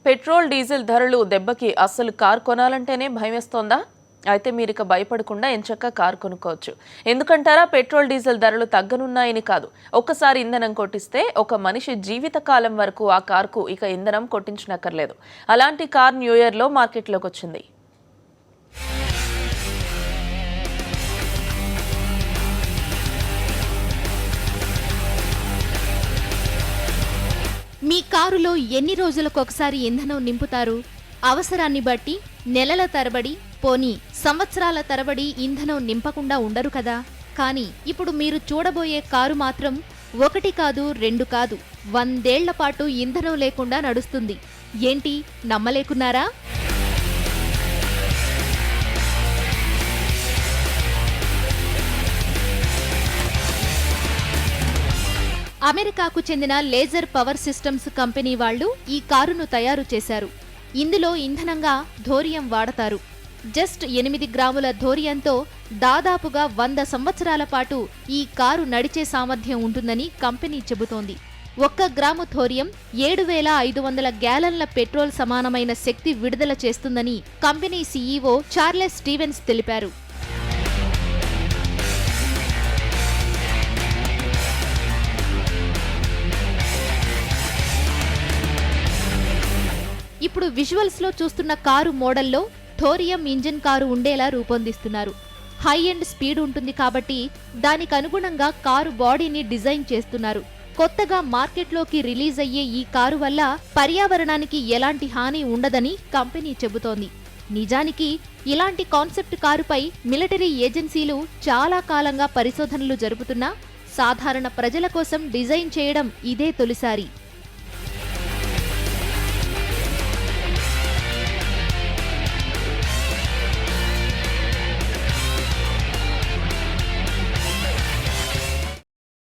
Petrol diesel ధరలు దెబ్బకి అస్సలు కార్ కొనాలంటేనే భయమేస్తోందా? అయితే మీరిక భయపడకుండా ఎంచక్కా కారు కొనుక్కోవచ్చు. ఎందుకంటారా? పెట్రోల్ డీజిల్ ధరలు తగ్గనున్నాయని కాదు, ఒక్కసారి ఇంధనం కొట్టిస్తే ఒక మనిషి జీవితకాలం వరకు ఆ కారుకు ఇక ఇంధనం కొట్టించనక్కర్లేదు. అలాంటి కార్ న్యూ ఇయర్లో మార్కెట్లోకి వచ్చింది. మీ కారులో ఎన్ని రోజులకు ఒకసారి ఇంధనం నింపుతారు? అవసరాన్ని బట్టి నెలల తరబడి, పోనీ సంవత్సరాల తరబడి ఇంధనం నింపకుండా ఉండరు కదా. కానీ ఇప్పుడు మీరు చూడబోయే కారు మాత్రం 1 కాదు 2 కాదు 100 ఏళ్ల పాటు ఇంధనం లేకుండా నడుస్తుంది. ఏంటి, నమ్మలేకున్నారా? అమెరికాకు చెందిన లేజర్ పవర్ సిస్టమ్స్ కంపెనీ వాళ్లు ఈ కారును తయారు చేశారు. ఇందులో ఇంధనంగా థోరియం వాడతారు. జస్ట్ 8 గ్రాముల థోరియంతో దాదాపుగా 100 సంవత్సరాల పాటు ఈ కారు నడిచే సామర్థ్యం ఉంటుందని కంపెనీ చెబుతోంది. 1 గ్రాము థోరియం 7,500 గ్యాలన్ల పెట్రోల్ సమానమైన శక్తి విడుదల చేస్తుందని కంపెనీ సీఈఓ చార్లెస్ స్టీవెన్స్ తెలిపారు. ఇప్పుడు విజువల్స్ లో చూస్తున్న కారు మోడల్లో థోరియం ఇంజిన్ కారు ఉండేలా రూపొందిస్తున్నారు. హై ఎండ్ స్పీడ్ ఉంటుంది కాబట్టి దానికి అనుగుణంగా కారు బాడీని డిజైన్ చేస్తున్నారు. కొత్తగా మార్కెట్లోకి రిలీజ్ అయ్యే ఈ కారు వల్ల పర్యావరణానికి ఎలాంటి హాని ఉండదని కంపెనీ చెబుతోంది. నిజానికి ఇలాంటి కాన్సెప్ట్ కారుపై మిలిటరీ ఏజెన్సీలు చాలా కాలంగా పరిశోధనలు జరుపుతున్నా సాధారణ ప్రజల కోసం డిజైన్ చేయడం ఇదే తొలిసారి.